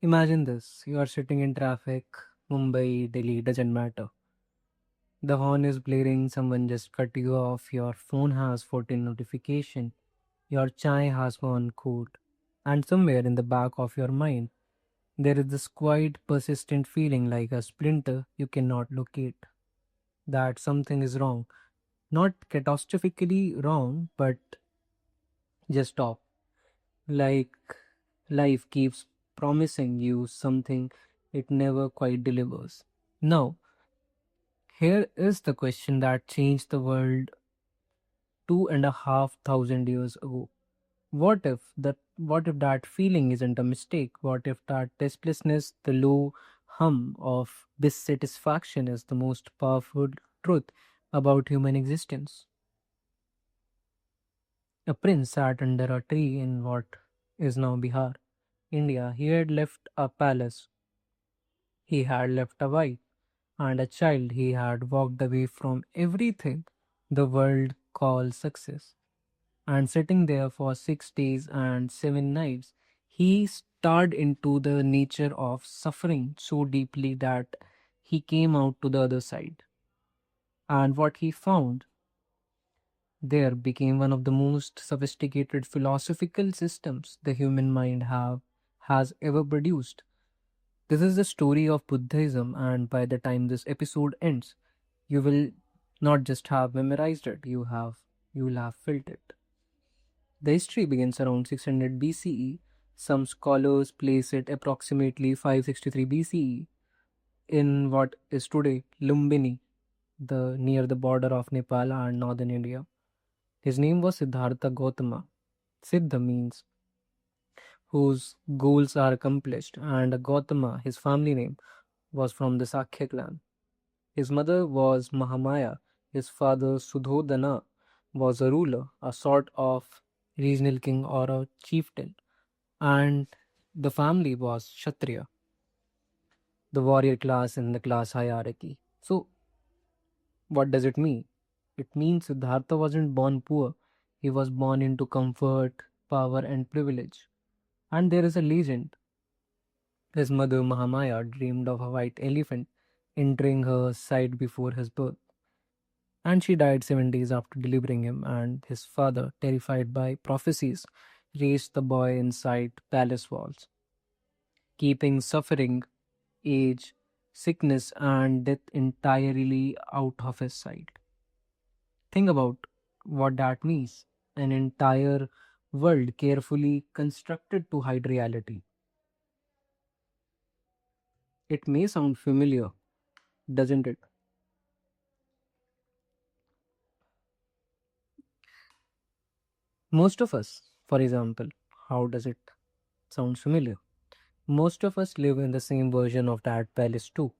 Imagine this, you are sitting in traffic, Mumbai, Delhi, doesn't matter. The horn is blaring, someone just cut you off, your phone has 14 notification, your chai has gone cold, and somewhere in the back of your mind, there is this quiet, persistent feeling like a splinter you cannot locate, that something is wrong. Not catastrophically wrong, but just off. Like life keeps promising you something it never quite delivers. Now, here is the question that changed the world 2,500 years ago. What if that feeling isn't a mistake? What if that restlessness, the low hum of dissatisfaction is the most powerful truth about human existence? A prince sat under a tree in what is now Bihar, India. He had left a palace, he had left a wife and a child, he had walked away from everything the world calls success. And sitting there for 6 days and 7 nights, he stared into the nature of suffering so deeply that he came out to the other side. And what he found there became one of the most sophisticated philosophical systems the human mind has ever produced. This is the story of Buddhism, and by the time this episode ends, you will not just have memorized it, you will have felt it. The history begins around 600 BCE. Some scholars place it approximately 563 BCE in what is today Lumbini, the near the border of Nepal and northern India. His name was Siddhartha Gautama. Siddha means whose goals are accomplished, and Gautama, his family name, was from the Sakya clan. His mother was Mahamaya. His father Sudhodana was a ruler, a sort of regional king or a chieftain, and the family was Kshatriya, the warrior class in the class hierarchy. So, what does it mean? It means Siddhartha wasn't born poor, he was born into comfort, power, and privilege. And there is a legend. His mother Mahamaya dreamed of a white elephant entering her side before his birth, and she died 7 days after delivering him. And his father, terrified by prophecies, raised the boy inside palace walls, keeping suffering, age, sickness, and death entirely out of his sight. Think about what that means. An entire world carefully constructed to hide reality. It may sound familiar, doesn't it? Most of us, for example, how does it sound familiar? Most of us live in the same version of that palace too.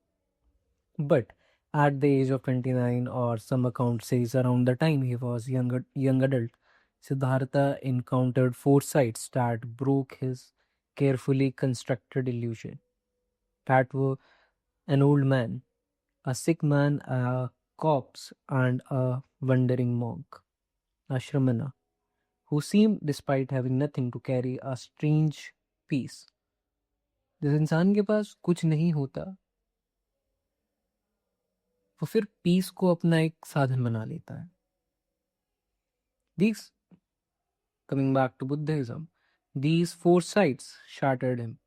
But at the age of 29, or some account says around the time he was young adult, Siddhartha encountered foresights that broke his carefully constructed illusion. That were an old man, a sick man, a corpse, and a wandering monk, a shramana, who seemed, despite having nothing, to carry a strange peace. जिस इंसान के पास कुछ नहीं होता, वो फिर piece को अपना एक साधन बना लेता है. These, coming back to Buddhism, these foresights shattered him.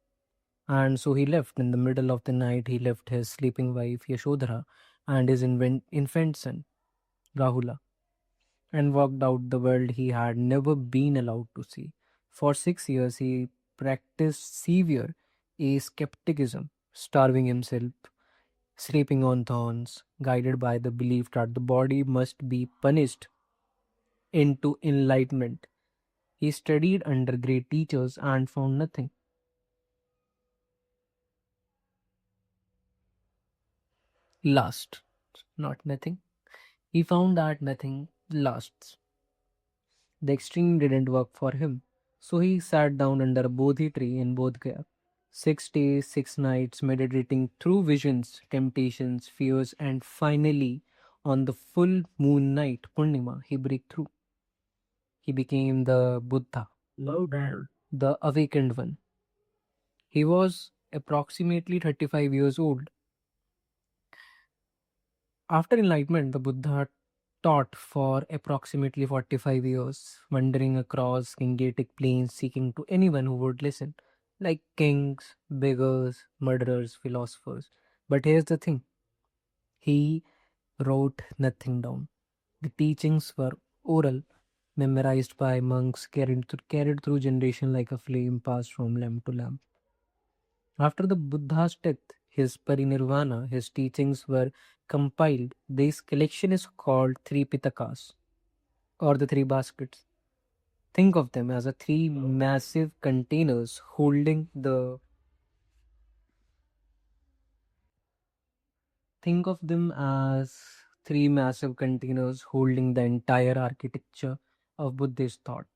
And so he left in the middle of the night. He left his sleeping wife Yashodhara and his infant son Rahula, and walked out the world he had never been allowed to see. For 6 years, he practiced severe skepticism, starving himself, sleeping on thorns, guided by the belief that the body must be punished into enlightenment. He studied under great teachers and found nothing. Last, not nothing. He found that nothing lasts. The extreme didn't work for him. So he sat down under a Bodhi tree in Bodh Gaya. 6 days, 6 nights, meditating through visions, temptations, fears, and finally, on the full moon night, Purnima, he broke through. He became the Buddha, the awakened one. He was approximately 35 years old. After Enlightenment, the Buddha taught for approximately 45 years, wandering across Gangetic plains seeking to anyone who would listen, like kings, beggars, murderers, philosophers. But here's the thing, he wrote nothing down. The teachings were oral, memorized by monks, carried through generation like a flame passed from lamp to lamp. After the Buddha's death, his parinirvana, his teachings were compiled. This collection is called three Pitakas, or the three baskets. Think of them as a three massive containers holding the think of them as three massive containers holding the entire architecture of Buddhist thought.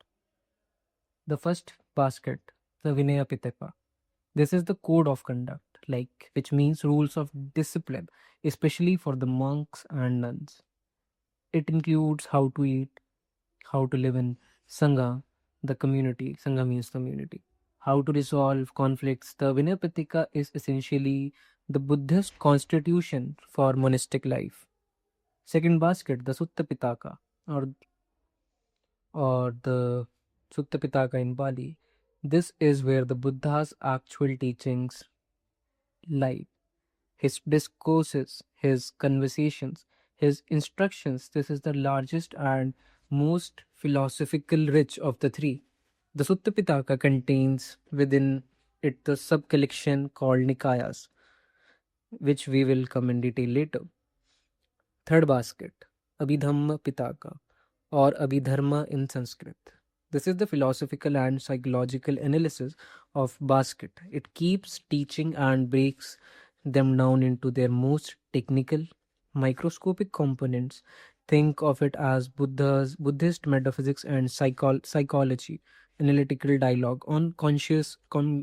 The first basket, the Vinaya Pitaka. This is the code of conduct, like which means rules of discipline, especially for the monks and nuns. It includes how to eat, how to live in Sangha, the community. Sangha means community. How to resolve conflicts. The Vinaya Pitaka is essentially the Buddhist constitution for monastic life. Second basket, the Sutta Pitaka, or the Sutta Pitaka in Bali. This is where the Buddha's actual teachings lie. His discourses, his conversations, his instructions. This is the largest and most philosophical rich of the three. The Sutta Pitaka contains within it the sub collection called Nikayas, which we will come in detail later. Third basket, Abhidhamma Pitaka, or Abhidharma in Sanskrit. This is the philosophical and psychological analysis of basket. It keeps teaching and breaks them down into their most technical, microscopic components. Think of it as Buddhist metaphysics and psychology, analytical dialogue on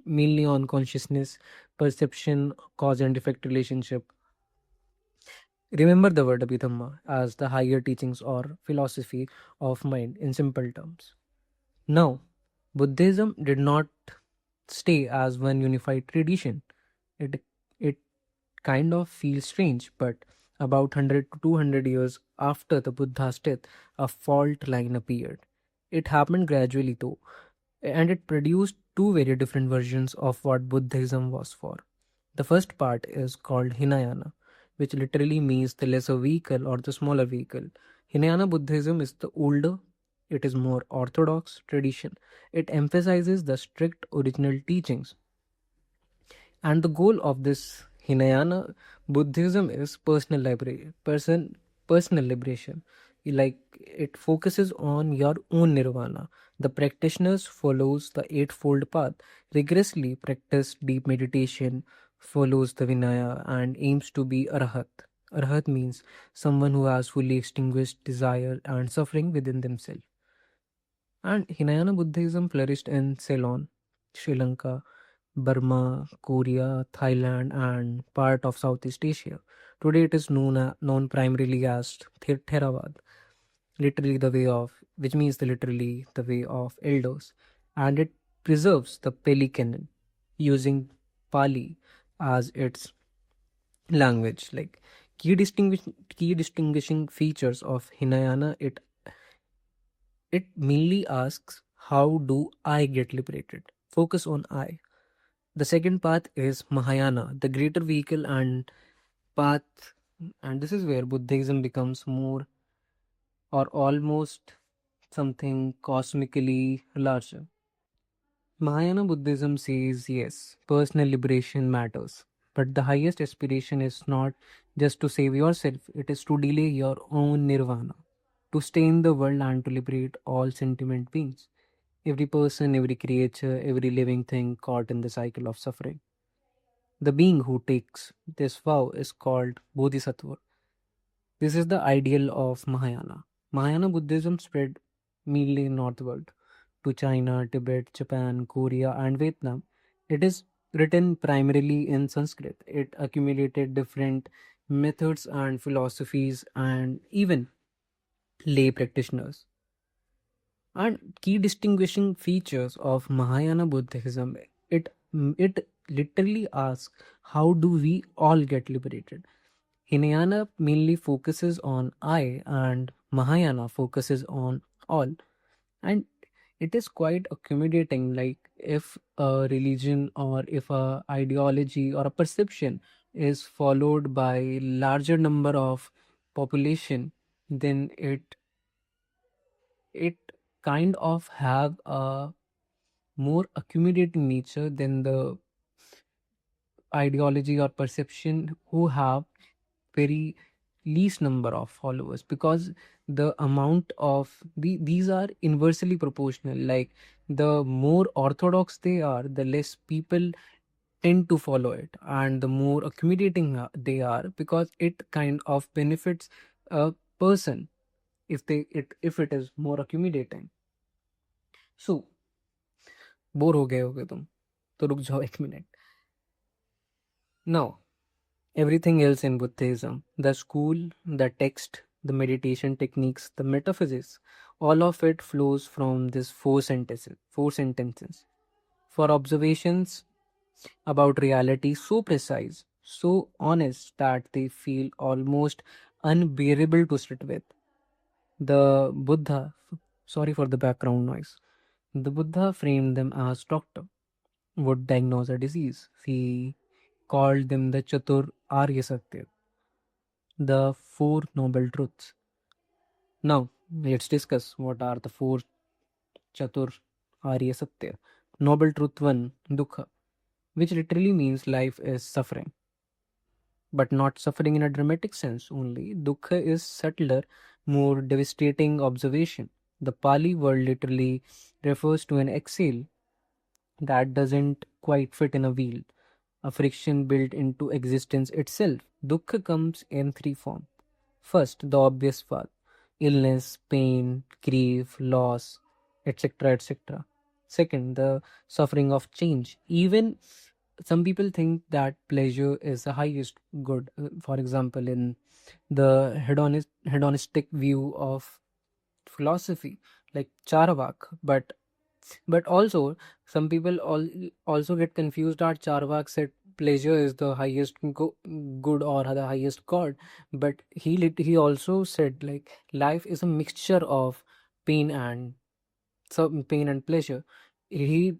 mainly on consciousness, perception, cause and effect relationship. Remember the word Abhidhamma as the higher teachings or philosophy of mind in simple terms. Now, Buddhism did not stay as one unified tradition. It kind of feels strange, but about 100 to 200 years after the Buddha's death, a fault line appeared. It happened gradually though, and it produced two very different versions of what Buddhism was for. The first part is called Hinayana, which literally means the lesser vehicle or the smaller vehicle. Hinayana Buddhism is the older, it is more orthodox tradition. It emphasizes the strict original teachings. And the goal of this Hinayana Buddhism is personal liberation. Like it focuses on your own nirvana. The practitioners follows the eightfold path, rigorously practice deep meditation, follows the Vinaya and aims to be Arhat. Arhat means someone who has fully extinguished desire and suffering within themselves. And Hinayana Buddhism flourished in Ceylon, Sri Lanka, Burma, Korea, Thailand, and part of Southeast Asia. Today, it is known primarily as Theravada, literally the way of, which means literally the way of elders, and it preserves the Pali Canon using Pali as its language. Like key distinguishing features of Hinayana, it mainly asks, how do I get liberated? Focus on I. The second path is Mahayana, the greater vehicle and path, and this is where Buddhism becomes more or almost something cosmically larger. Mahayana Buddhism says yes, personal liberation matters, but the highest aspiration is not just to save yourself, it is to delay your own nirvana, to stay in the world and to liberate all sentient beings. Every person, every creature, every living thing caught in the cycle of suffering. The being who takes this vow is called Bodhisattva. This is the ideal of Mahayana. Mahayana Buddhism spread mainly northward to China, Tibet, Japan, Korea, and Vietnam. It is written primarily in Sanskrit. It accumulated different methods and philosophies and even lay practitioners. And key distinguishing features of Mahayana Buddhism, it literally asks, how do we all get liberated? Hinayana mainly focuses on I, and Mahayana focuses on all. And it is quite accommodating. Like, if a religion or if a ideology or a perception is followed by larger number of population, then it kind of have a more accommodating nature than the ideology or perception who have very least number of followers, because the amount of these are inversely proportional. Like, the more orthodox they are, the less people tend to follow it, and the more accommodating they are, because it kind of benefits a person if it is more accommodating. So, bore हो गए होगे तुम, तो रुक जाओ एक minute. Now, everything else in Buddhism, the school, the text, the meditation techniques, the metaphysics, all of it flows from this four sentences. For observations about reality so precise, so honest that they feel almost unbearable to sit with. The Buddha, sorry for the background noise, the Buddha framed them as doctor, would diagnose a disease. He called them the Chatur Arya Satya, the four noble truths. Now, let's discuss what are the four Chatur Arya Satya. Noble truth one, Dukha, which literally means life is suffering, but not suffering in a dramatic sense only. Dukha is subtler, more devastating observation. The Pali word literally refers to an exhale that doesn't quite fit in a wheel, a friction built into existence itself. Dukkha comes in three forms. First, the obvious path: illness, pain, grief, loss, etc. etc. Second, the suffering of change. Even some people think that pleasure is the highest good. For example, in the hedonistic view of philosophy, like Charavak, but also some people also get confused that Charvak said pleasure is the highest good or the highest god, but he also said like life is a mixture of pain and some pain and pleasure. He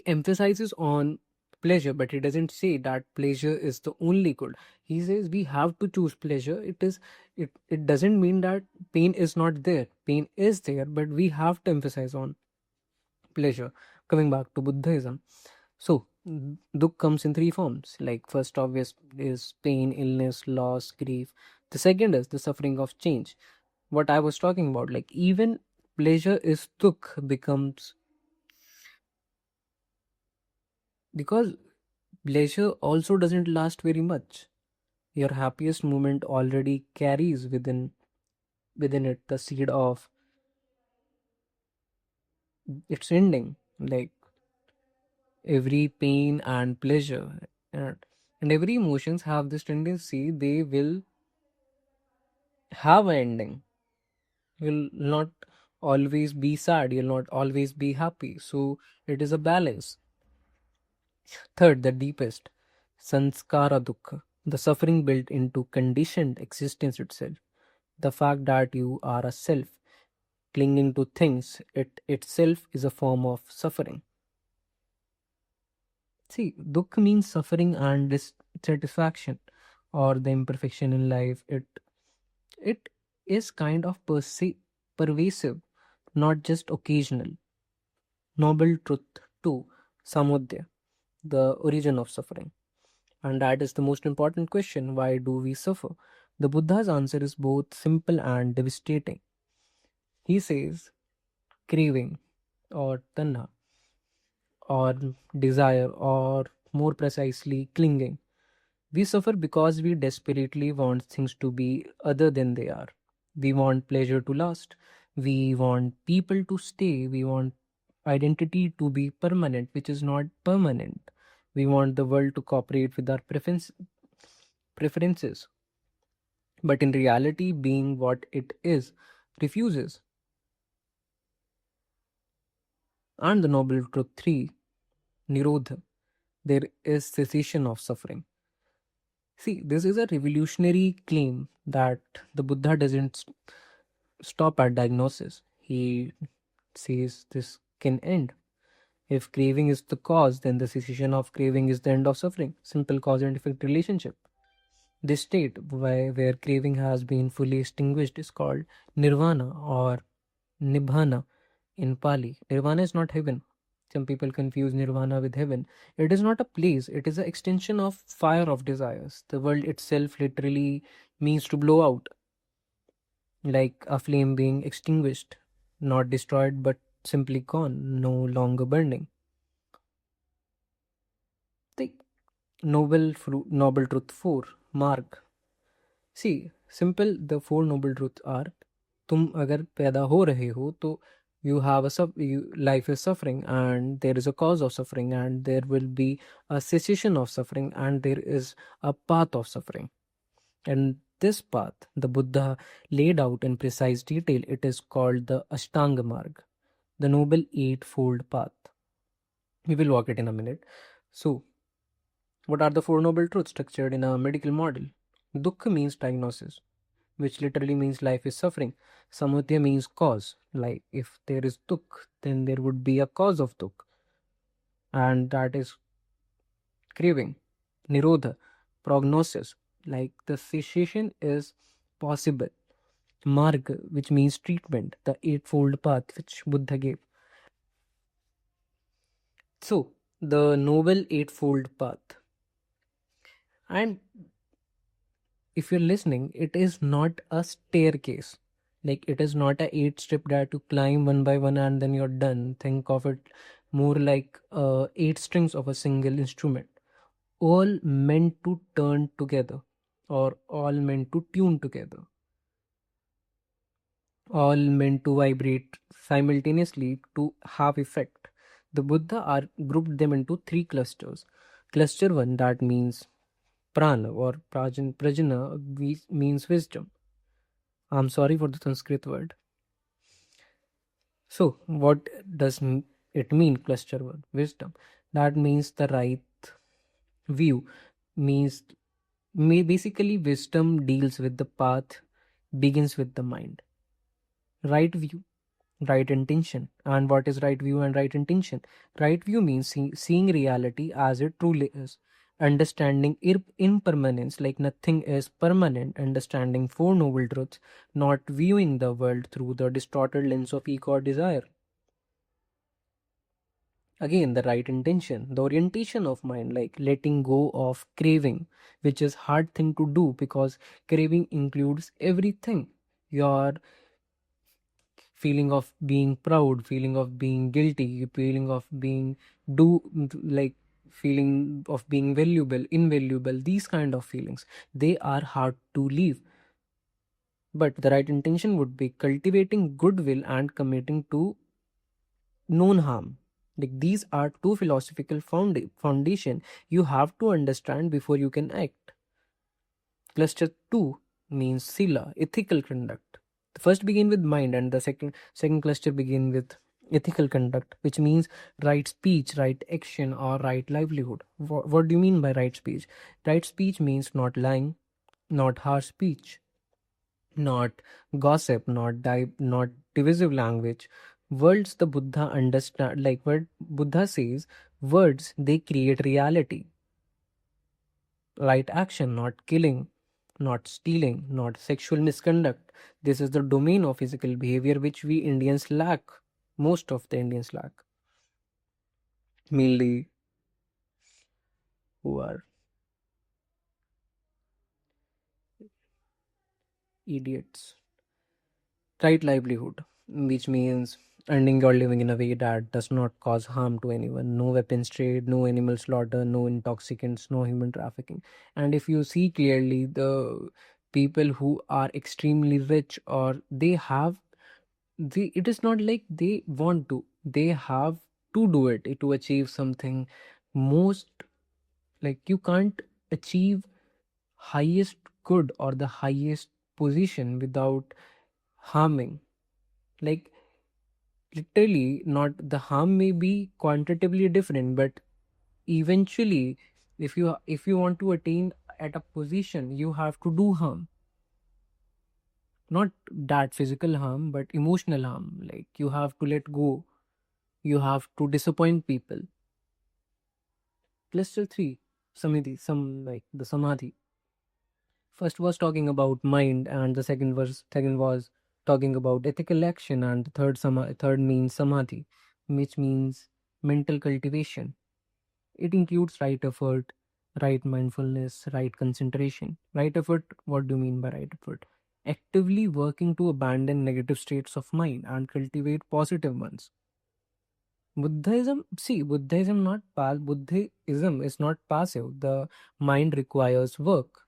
emphasizes on pleasure, but he doesn't say that pleasure is the only good. He says we have to choose pleasure. It doesn't mean that pain is not there. Pain is there, but we have to emphasize on pleasure. Coming back to Buddhism, so dukh comes in three forms. Like, first obvious is pain, illness, loss, grief. The second is the suffering of change, what I was talking about. Like, even pleasure is dukh becomes, because pleasure also doesn't last very much. Your happiest moment already carries within it the seed of its ending. Like, every pain and pleasure and every emotions have this tendency, they will have an ending. You'll not always be sad, you'll not always be happy, so it is a balance. Third, the deepest, sanskara dukkha, the suffering built into conditioned existence itself. The fact that you are a self clinging to things, it itself is a form of suffering. See, dukkha means suffering and dissatisfaction or the imperfection in life. It is kind of pervasive, not just occasional. Noble truth two, samudaya, the origin of suffering. And that is the most important question: why do we suffer? The Buddha's answer is both simple and devastating. He says craving, or tanha, or desire, or more precisely, clinging. We suffer because we desperately want things to be other than they are. We want pleasure to last. We want people to stay. We want identity to be permanent, which is not permanent. We want the world to cooperate with our preferences. But in reality, being what it is refuses. And the Noble Truth 3, Nirodha, there is cessation of suffering. See, this is a revolutionary claim that the Buddha doesn't stop at diagnosis. He says this can end. If craving is the cause, then the cessation of craving is the end of suffering. Simple cause and effect relationship. This state where craving has been fully extinguished is called nirvana or nibbana in Pali. Nirvana is not heaven. Some people confuse nirvana with heaven. It is not a place, it is an extension of fire of desires. The world itself literally means to blow out, like a flame being extinguished, not destroyed but simply gone, no longer burning. The noble truth 4 mark. See, simple, the four noble truths are, तुम अगर पैदा हो रहे हो तो you have life is suffering and there is a cause of suffering and there will be a cessation of suffering and there is a path of suffering. And this path the Buddha laid out in precise detail. It is called the Ashtanga Marg, the Noble Eightfold Path. We will walk it in a minute. So, what are the four noble truths structured in a medical model? Dukkha means diagnosis, which literally means life is suffering. Samudaya means cause, like if there is dukh, then there would be a cause of dukh, and that is craving. Nirodha, prognosis, like the cessation is possible. Marga, which means treatment, the eightfold path which Buddha gave. So, the Noble Eightfold Path. And if you're listening, it is not a staircase. Like it is not a eight-step that you climb one by one and then you're done. Think of it more like eight strings of a single instrument, all meant to turn together, or all meant to tune together, all meant to vibrate simultaneously to have effect. The Buddha are grouped them into three clusters. Cluster one, that means prana or prajna means wisdom. I'm sorry for the Sanskrit word. So, what does it mean, cluster one? Wisdom. That means the right view. Means basically, wisdom deals with the path, begins with the mind. Right view, right intention. And what is right view and right intention? Right view means seeing reality as it truly is. Understanding impermanence, like nothing is permanent. Understanding four noble truths, not viewing the world through the distorted lens of ego or desire. Again, the right intention, the orientation of mind, like letting go of craving, which is hard thing to do because craving includes everything. Your feeling of being proud, feeling of being guilty, feeling of being do like feeling of being valuable, invaluable, these kind of feelings, they are hard to leave. But the right intention would be cultivating goodwill and committing to non harm. Like these are two philosophical foundation you have to understand before you can act. Cluster 2 means sila, ethical conduct. The first begin with mind and the second cluster begin with ethical conduct, which means right speech, right action, or right livelihood. What do you mean by right speech? Right speech means not lying, not harsh speech, not gossip, not divisive language. Words the Buddha understand, like what Buddha says, words they create reality. Right action, not killing, not stealing, not sexual misconduct. This is the domain of physical behavior which we Indians lack. Most of the Indians lack. Mainly who are idiots. Right livelihood, which means earning your living in a way that does not cause harm to anyone. No weapons trade, no animal slaughter, no intoxicants, no human trafficking. And if you see clearly, the people who are extremely rich or they have it is not like they want to, they have to do it to achieve something. Most, like you can't achieve highest good or the highest position without harming. Like literally, not the harm may be quantitatively different, but eventually, if you want to attain at a position, you have to do harm, not that physical harm, but emotional harm. Like you have to let go, you have to disappoint people. Cluster 3, Samidhi, some like the Samadhi. First was talking about mind, and the second was talking about ethical action, and the third means Samadhi, which means mental cultivation. It includes right effort, right mindfulness, right concentration. Right effort, what do you mean by right effort? Actively working to abandon negative states of mind and cultivate positive ones. Buddhism is not passive. The mind requires work.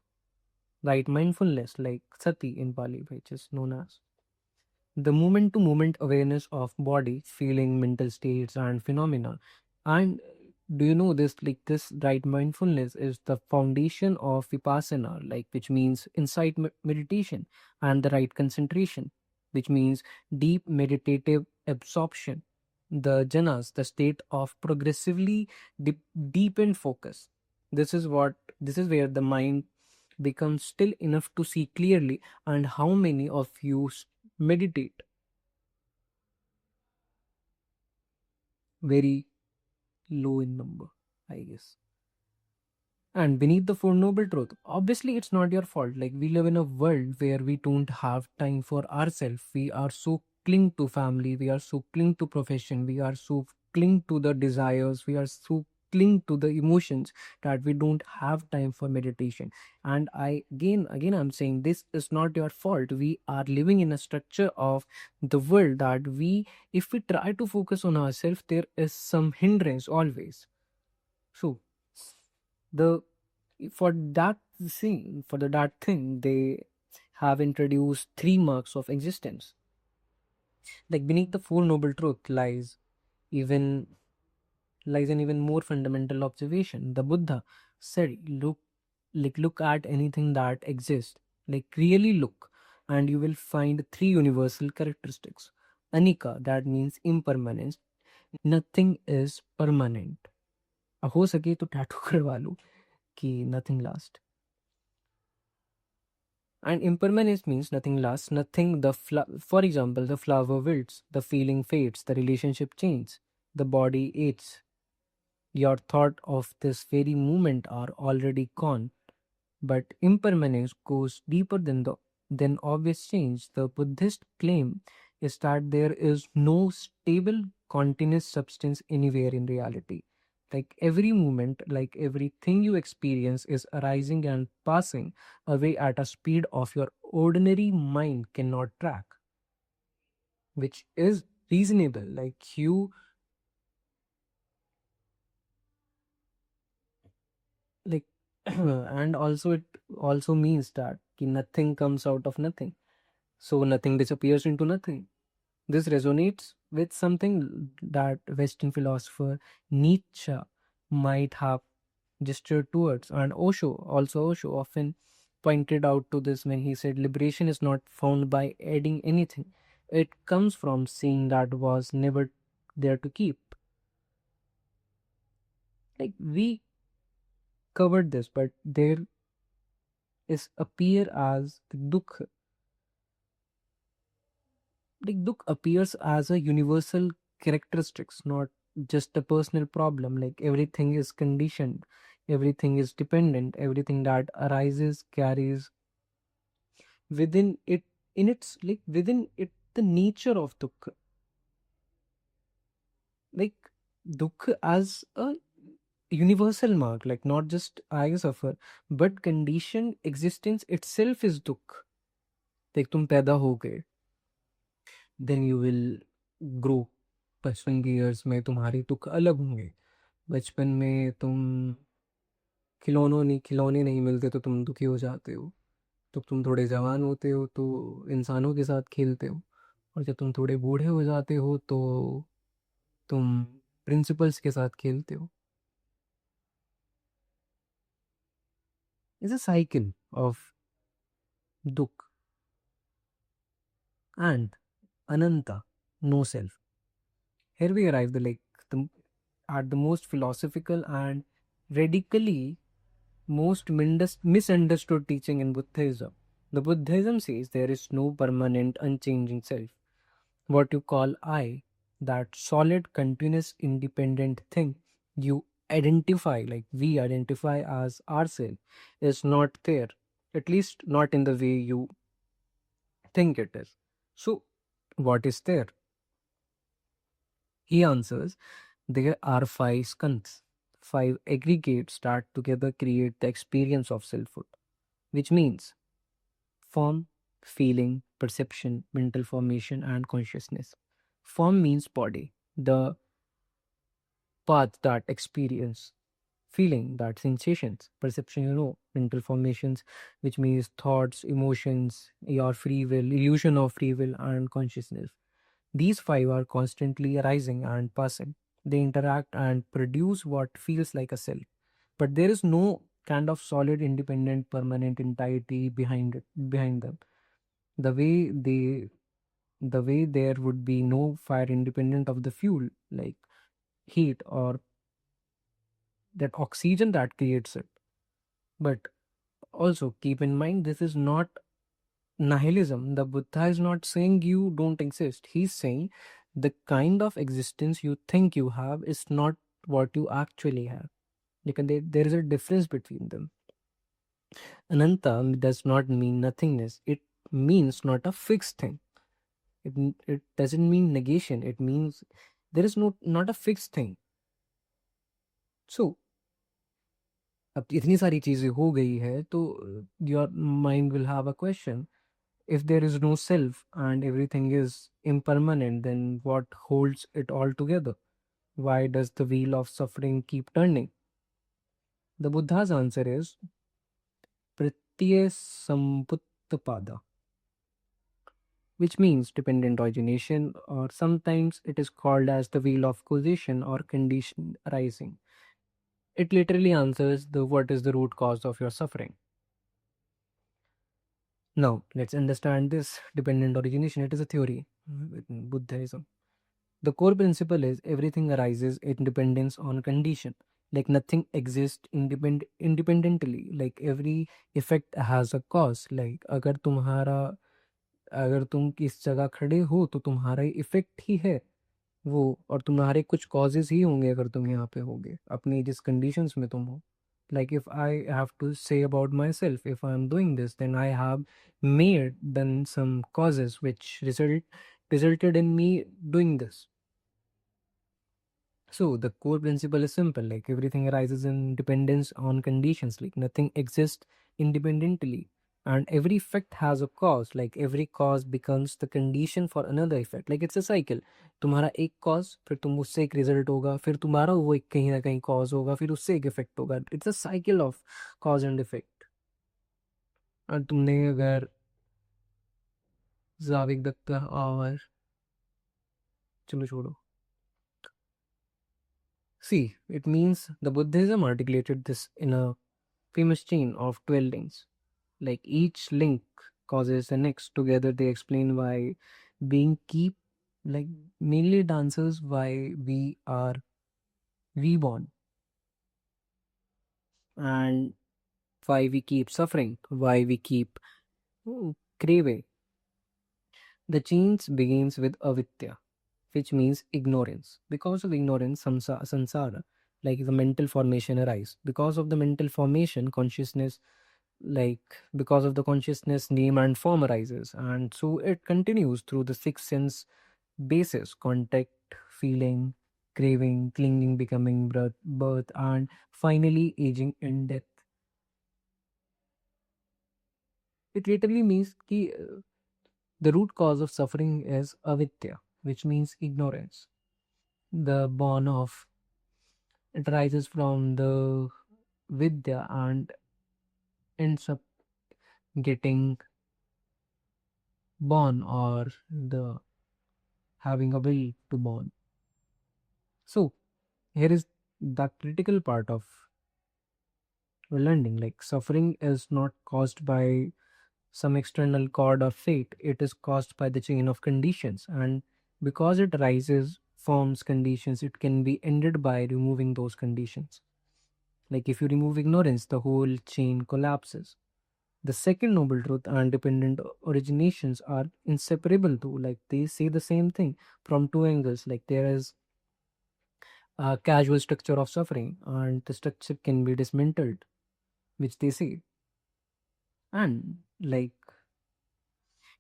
Right mindfulness, like sati in Pali, which is known as the moment to moment awareness of body, feeling, mental states, and phenomena. And do you know this? Like this, right mindfulness is the foundation of vipassana, like which means insight meditation, and the right concentration, which means deep meditative absorption. The jhanas, the state of progressively deepened focus. This is what. This is where the mind becomes still enough to see clearly. And how many of you meditate? Very low in number, I guess. And beneath the Four Noble Truth, obviously it's not your fault. Like we live in a world where we don't have time for ourselves. We are so cling to family, we are so cling to profession, we are so cling to the desires, we are so cling to the emotions that we don't have time for meditation. And again I'm saying this is not your fault. We are living in a structure of the world that we, if we try to focus on ourselves, there is some hindrance always. So the for that thing they have introduced three marks of existence. Like beneath the Four Noble Truth even lies an even more fundamental observation. The Buddha said, look at anything that exists, like really look, and you will find three universal characteristics. Anika, that means impermanence. Nothing is permanent. हो सके तो tattoo करवा लो कि nothing lasts. And impermanence means nothing lasts, nothing. For example, the flower wilts, the feeling fades, the relationship changes, the body aches. Your thought of this very moment are already gone. But impermanence goes deeper than obvious change. The Buddhist claim is that there is no stable, continuous substance anywhere in reality. Like every moment, like everything you experience is arising and passing away at a speed of your ordinary mind cannot track, which is reasonable. Like you, like, and also it also means that ki nothing comes out of nothing. So nothing disappears into nothing. This resonates with something that Western philosopher Nietzsche might have gestured towards, and Osho often pointed out to this when he said liberation is not found by adding anything. It comes from seeing that was never there to keep. Like we covered this, but there is appear as the dukh. Like dukh appears as a universal characteristics, not just a personal problem. Like everything is conditioned, everything is dependent, everything that arises carries within it, in its like within it, the nature of dukh. Like dukh as a universal mark, like not just I suffer, but conditioned existence itself is dukh. Like तुम पैदा हो गए, then you will grow. बचपन की years में तुम्हारी दुख अलग होंगे. बचपन में खिलौने नहीं मिलते तो तुम दुखी हो जाते हो. जब तुम थोड़े जवान होते हो तो इंसानों के साथ खेलते हो, और जब तुम थोड़े बूढ़े हो जाते हो तो तुम प्रिंसिपल्स के साथ खेलते हो. इट्स अ साइकिल ऑफ दुख and ananta, no self. Here we arrive the at the most philosophical and radically most misunderstood teaching in Buddhism. The Buddhism says there is no permanent, unchanging self. What you call I, that solid, continuous, independent thing you identify, like we identify as ourselves, is not there. At least not in the way you think it is. So, what is there? He answers, there are five skandhas. Five aggregates that together create the experience of selfhood, which means form, feeling, perception, mental formation, and consciousness. Form means body, the path that experience, feeling that sensations, perception, mental formations, which means thoughts, emotions, your free will, illusion of free will, and consciousness. These five are constantly arising and passing. They interact and produce what feels like a self. But there is no kind of solid, independent, permanent entirety behind them. The way they the way there would be no fire independent of the fuel, like heat or that oxygen that creates it. But also keep in mind, this is not nihilism. The Buddha is not saying you don't exist. He's saying the kind of existence you think you have is not what you actually have. There is a difference between them. Ananta does not mean nothingness. It means not a fixed thing. It doesn't mean negation. It means there is not a fixed thing. So अब इतनी सारी चीजें हो गई है तो your mind will have a question. If there is no self and everything is impermanent, then what holds it all together? Why does the wheel of suffering keep turning? The Buddha's answer is Pritya Samputpada, which means dependent origination, or sometimes it is called as the wheel of causation or condition arising. It literally answers the what is the root cause of your suffering. Now, let's understand this dependent origination. It is a theory in Buddhism. The core principle is everything arises in dependence on condition. Like nothing exists independently. Like every effect has a cause. Like अगर तुम किस जगह खड़े हो तो तुम्हारा effect ही है वो, और तुम्हारे कुछ कॉजेज ही होंगे अगर तुम यहाँ पे होगे अपनी जिस कंडीशंस में तुम हो. Like if I have to say about myself, if I'm doing this, then I have made then some causes which resulted in me doing this. So the core principle is simple, like everything arises in dependence on conditions, like nothing exists independently. And every effect has a cause, like every cause becomes the condition for another effect. Like it's a cycle. तुम्हारा एक cause, फिर तुम उससे एक result होगा, फिर तुम्हारा वो एक कहीं ना कहीं cause होगा, फिर उससे एक effect होगा. It's a cycle of cause and effect. और तुमने अगर जावेद अख्तर और चलो छोड़ो. See, it means the Buddhism articulated this in a famous chain of 12 links. Like each link causes the next. Together they explain why being keep, like mainly it answers why we are reborn and why we keep suffering, why we keep craving. The chains begins with avidya, which means ignorance. Because of ignorance, samsara, like the mental formation arise. Because of the mental formation, consciousness, like because of the consciousness, name and form arises. And so it continues through the six sense basis: contact, feeling, craving, clinging, becoming, birth, and finally aging and death. It literally means ki, the root cause of suffering is avidya, which means ignorance. The born of it rises from the vidya and ends up getting born, or the having a will to born. So here is the critical part of learning. Like suffering is not caused by some external cord or fate, it is caused by the chain of conditions. And because it arises forms conditions, it can be ended by removing those conditions. Like if you remove ignorance, the whole chain collapses. The second noble truth and dependent originations are inseparable too. Like they say the same thing from two angles. Like there is a casual structure of suffering, and the structure can be dismantled, which they say. And like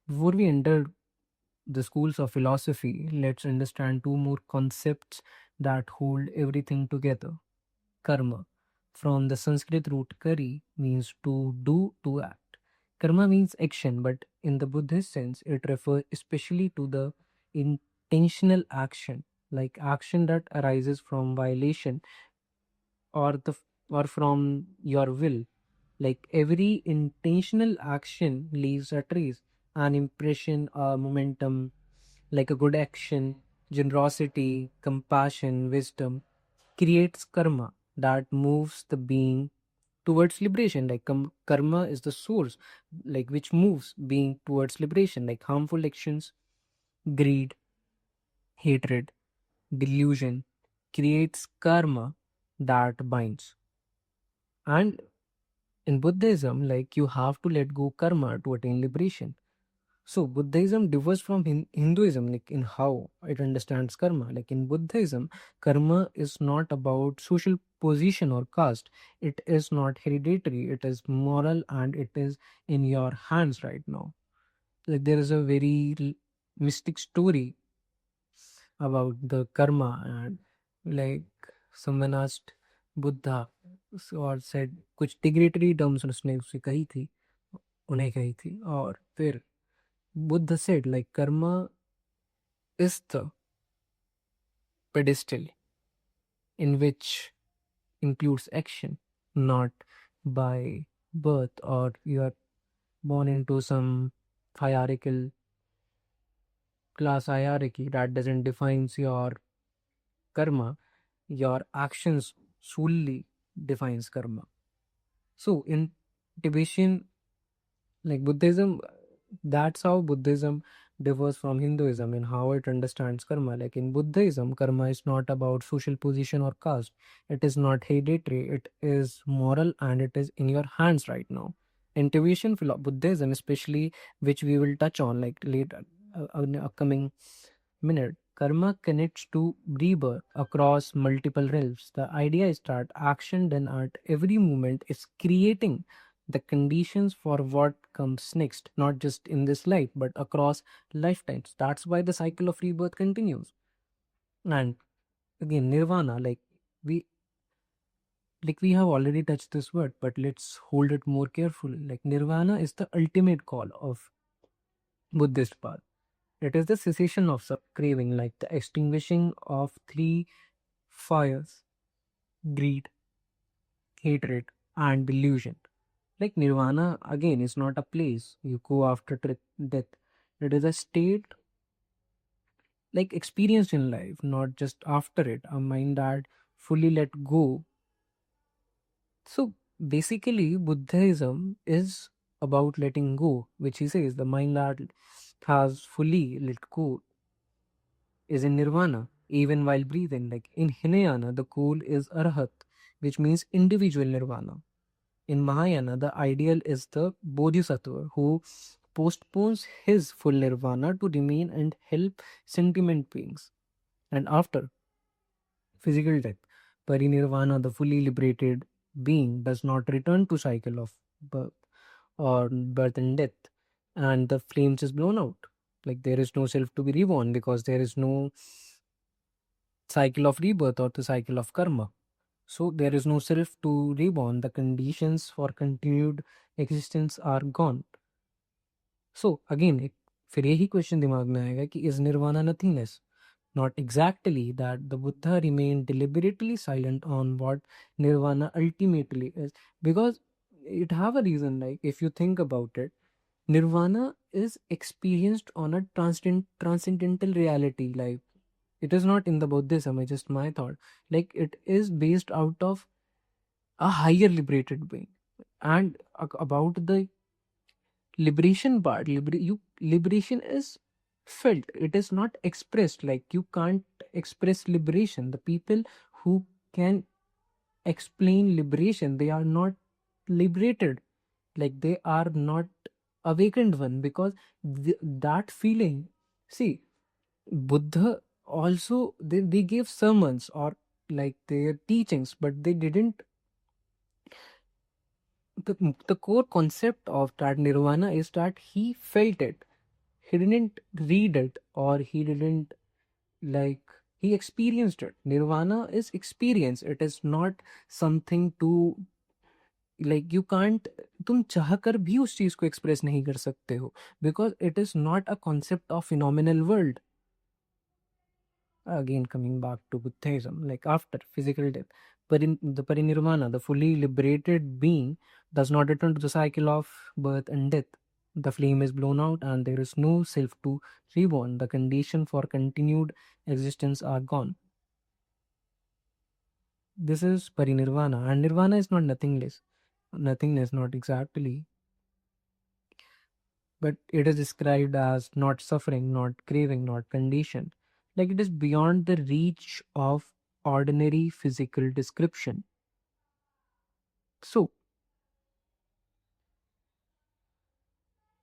before we enter the schools of philosophy, let's understand two more concepts that hold everything together. Karma. From the Sanskrit root kari means to do, to act. Karma means action, but in the Buddhist sense, it refers especially to the intentional action, like action that arises from violation or or from your will. Like every intentional action leaves a trace, an impression, a momentum, like a good action, generosity, compassion, wisdom creates karma that moves the being towards liberation. Like karma is the source, like which moves being towards liberation. Like harmful actions, greed, hatred, delusion creates karma that binds. And in Buddhism, like you have to let go karma to attain liberation. So Buddhism differs from Hinduism, like in how it understands karma. Like in Buddhism, karma is not about social position or caste. It is not hereditary. It is moral, and it is in your hands right now. Like there is a very mystic story about the karma, and like someone asked Buddha or said कुछ डिग्रेटरी terms उसने उसे कही थी, उन्हें कही थी, और फिर Buddha said like karma is the pedestal in which includes action, not by birth or you are born into some hierarchical class hierarchy that doesn't defines your karma. Your actions solely defines karma. So in Tibetan, like Buddhism, that's how Buddhism differs from Hinduism in how it understands karma. Like in Buddhism, karma is not about social position or caste. It is not hereditary. It is moral, and it is in your hands right now. In Tibetan Buddhism, especially, which we will touch on like later in the upcoming minute, karma connects to rebirth across multiple realms. The idea is that action done at every moment is creating the conditions for what comes next, not just in this life, but across lifetimes. That's why the cycle of rebirth continues. And again, nirvana, we have already touched this word, but let's hold it more carefully. Like nirvana is the ultimate call of Buddhist path. It is the cessation of craving, like the extinguishing of three fires: greed, hatred, and delusion. Like nirvana, again, is not a place you go after death. It is a state like experienced in life, not just after it. A mind that fully let go. So basically, Buddhism is about letting go, which he says the mind that has fully let go is in nirvana, even while breathing. Like in Hinayana, the goal is arhat, which means individual nirvana. In Mahayana, the ideal is the bodhisattva who postpones his full nirvana to remain and help sentient beings. And after physical death, parinirvana, the fully liberated being, does not return to cycle of birth or birth and death, and the flames is blown out. Like there is no self to be reborn because there is no cycle of rebirth or the cycle of karma. So there is no self to reborn. The conditions for continued existence are gone. So again, फिर यही question दिमाग में आएगा कि is nirvana nothingness? Not exactly that. The Buddha remained deliberately silent on what nirvana ultimately is, because it have a reason. Like if you think about it, nirvana is experienced on a transcendental reality. Like it is not in the Buddhism. It's just my thought. Like it is based out of a higher liberated being. And about the liberation part, liberation is felt, it is not expressed. Like you can't express liberation. The people who can explain liberation, they are not liberated, like they are not awakened one, because that feeling. See, Buddha also, they gave sermons or like their teachings, but they didn't, the core concept of that nirvana is that he felt it. He didn't read it, or he didn't, like, he experienced it. Nirvana is experience. It is not something to, like, you can't, तुम चाह कर भी उस चीज को express नहीं कर सकते हो, because it is not a concept of phenomenal world. Again, coming back to Buddhism, like after physical death, but in the parinirvana, the fully liberated being does not return to the cycle of birth and death. The flame is blown out and there is no self to reborn. The condition for continued existence are gone. This is parinirvana, and nirvana is not nothingness. Nothingness, not exactly, but it is described as not suffering, not craving, not condition. Like it is beyond the reach of ordinary physical description. So,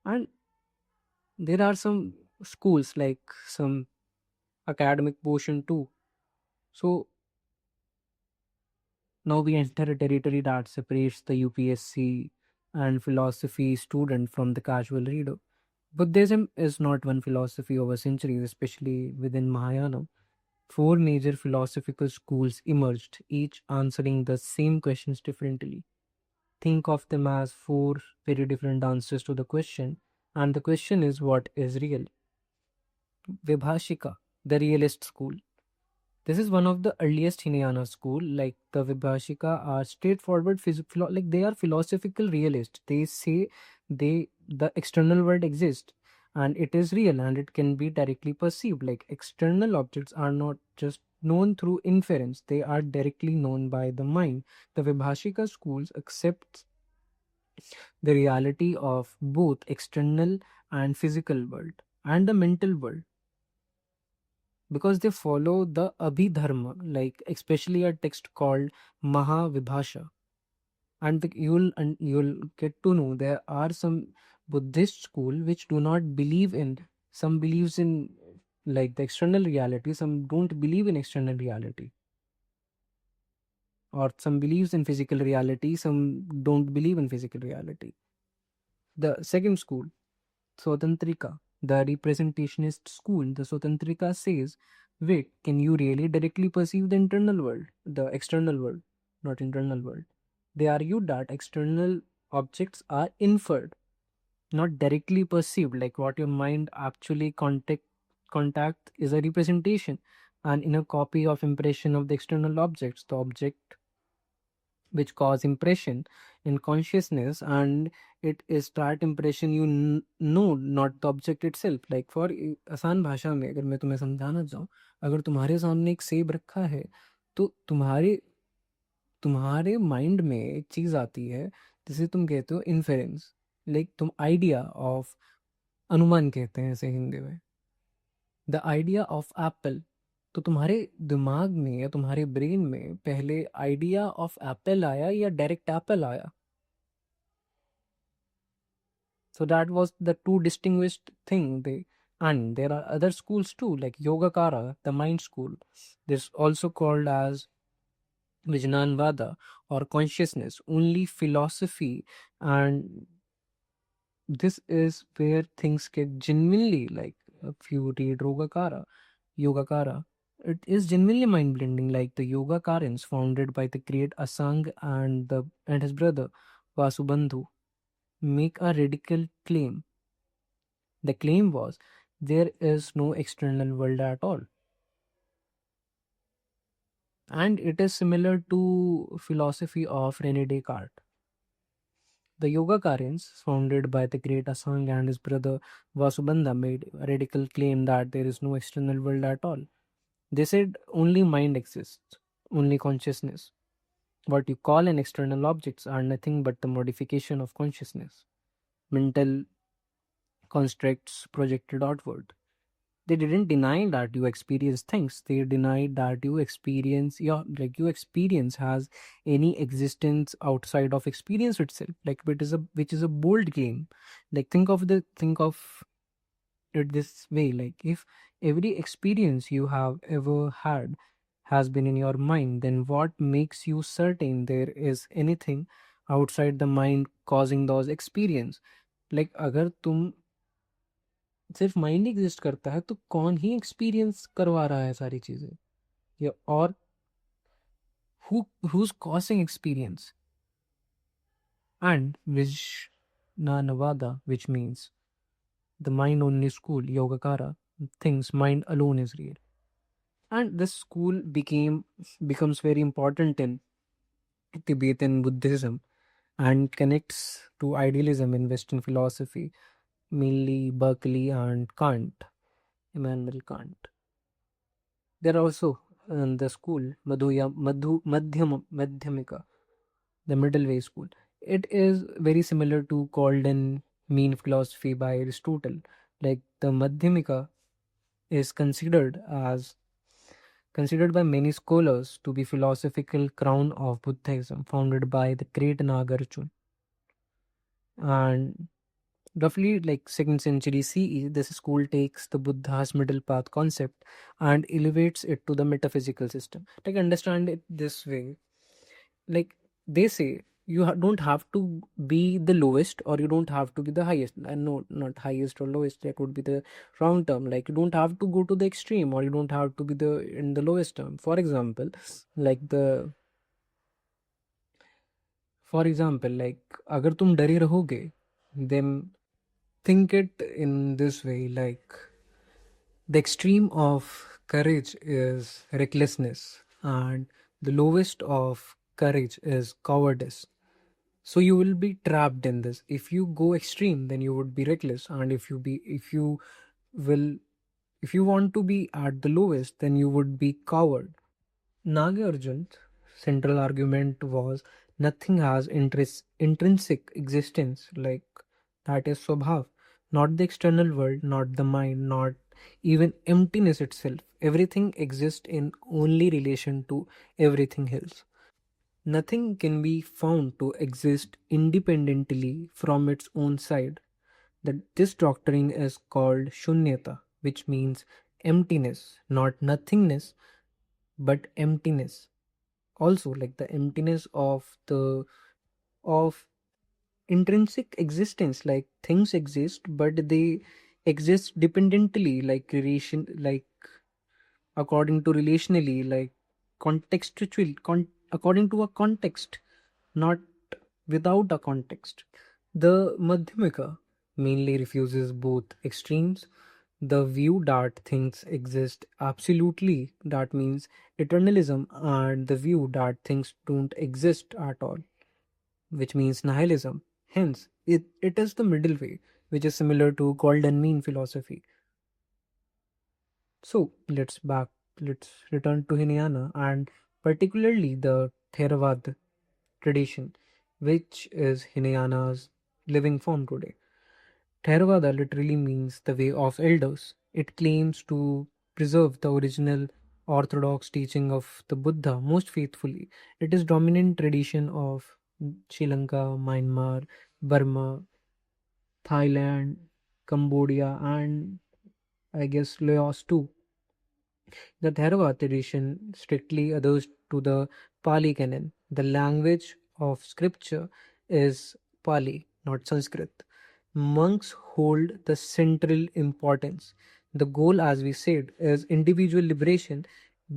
and there are some schools, like some academic portion too. So, now we enter a territory that separates the UPSC and philosophy student from the casual reader. Buddhism is not one philosophy over centuries, especially within Mahayana. Four major philosophical schools emerged, each answering the same questions differently. Think of them as four very different answers to the question, and the question is, what is real? Vibhashika, the realist school. This is one of the earliest Hinayana school. Like the Vibhashika are straightforward, like they are philosophical realists. They say the external world exists and it is real and it can be directly perceived. Like external objects are not just known through inference; they are directly known by the mind. The Vibhashika schools accept the reality of both external and physical world and the mental world, because they follow the Abhidharma, like especially a text called Mahavibhasha. And you'll get to know there are some Buddhist school which do not believe in, some believes in like the external reality, some don't believe in external reality, or some believes in physical reality, some don't believe in physical reality. The second school, Swatantrika, the representationist school, the Swatantrika says, wait, can you really directly perceive the internal world, the external world, not internal world? They argue that external objects are inferred, not directly perceived, like what your mind actually contact is a representation, and in a copy of impression of the external objects, the object which cause impression in consciousness, and it is that impression you know, not the object itself. Like for आसान भाषा में अगर मैं तुम्हें समझाना चाहूँ, अगर तुम्हारे सामने एक सेब रखा है, तो तुम्हारे तुम्हारे माइंड में एक चीज आती है जिसे तुम कहते हो इन्फेरेंस, लाइक तुम आइडिया ऑफ, अनुमान कहते हैं इसे हिंदी में, द आइडिया ऑफ एप्पल। तो तुम्हारे दिमाग में या तुम्हारे ब्रेन में पहले आइडिया ऑफ एप्पल आया या डायरेक्ट एप्पल आया? So that was the two distinguished thing. They, and there are other schools too, like Yogacara, the mind school. This also called as Vijnanvada or consciousness only philosophy, and this is where things get genuinely, like if you read Yogacara, it is genuinely mind blending. Like the Yogacarans founded by the great Asang and his brother Vasubandhu make a radical claim. The claim was there is no external world at all. And it is similar to philosophy of René Descartes. The Yogacarans, founded by the great Asang and his brother Vasubandha, made a radical claim that there is no external world at all. They said only mind exists, only consciousness. What you call an external objects are nothing but the modification of consciousness, mental constructs projected outward. They didn't deny that you experience things. They denied that you experience your, like, your experience has any existence outside of experience itself. Like, which is a bold claim. Like, think of it this way, like, if every experience you have ever had has been in your mind, then what makes you certain there is anything outside the mind causing those experience? like, अगर तुम सिर्फ mind exist करता है तो कौन ही experience करवा रहा है सारी चीजें? या और who's causing experience? And Vijnanavada, which means the mind only school, Yogacara, thinks mind alone is real. And this school becomes very important in Tibetan Buddhism and connects to idealism in Western philosophy, mainly Berkeley and Kant, Immanuel Kant. There are also in the school Madhyamika, the middle way school. It is very similar to golden mean philosophy by Aristotle. Like, the Madhyamika is considered by many scholars to be philosophical crown of Buddhism, founded by the great Nagarjuna. And roughly like 2nd century CE, this school takes the Buddha's middle path concept and elevates it to the metaphysical system. Like, understand it this way. Like, they say you don't have to be the lowest, or you don't have to be the highest. And no, not highest or lowest, that would be the wrong term. Like, you don't have to go to the extreme, or you don't have to be the in the lowest term. For example, like the for example, like, अगर तुम डरे रहोगे, then think it in this way, like, the extreme of courage is recklessness, and the lowest of courage is cowardice. So you will be trapped in this. If you go extreme, then you would be reckless, and will if you want to be at the lowest, then you would be coward. Nagarjuna's central argument was nothing has intrinsic existence, like, that is Swabhav, not the external world, not the mind, not even emptiness itself. Everything exists in only relation to everything else. Nothing can be found to exist independently from its own side. That this doctrine is called Shunyata, which means emptiness, not nothingness, but emptiness. Also, like, the emptiness of intrinsic existence, like, things exist but they exist dependently, like relation, like, according to relationally, like, according to a context, not without a context. The Madhyamika mainly refuses both extremes: the view that things exist absolutely, that means eternalism, and the view that things don't exist at all, which means nihilism. Hence, it is the middle way, which is similar to golden mean philosophy. So let's return to Hinayana, and particularly the Theravada tradition, which is Hinayana's living form today. Theravada literally means the way of elders. It claims to preserve the original orthodox teaching of the Buddha most faithfully. It is dominant tradition of Sri Lanka, Myanmar, Burma, Thailand, Cambodia, and I guess Laos too. The Theravada tradition strictly adheres to the Pali canon. The language of scripture is Pali, not Sanskrit. Monks hold the central importance. The goal, as we said, is individual liberation,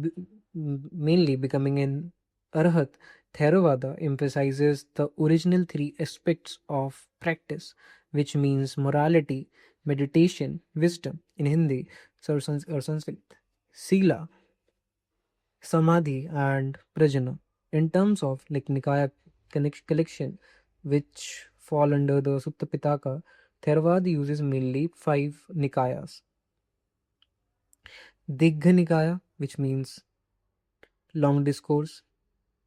b- mainly becoming an Arhat. Theravada emphasizes the original three aspects of practice, which means morality, meditation, wisdom in Hindi or Sanskrit, Sila, Samadhi, and Prajna. In terms of, like, Nikaya collection, which fall under the Sutta Pitaka, Theravada uses mainly five Nikayas: Digha Nikaya, which means long discourse;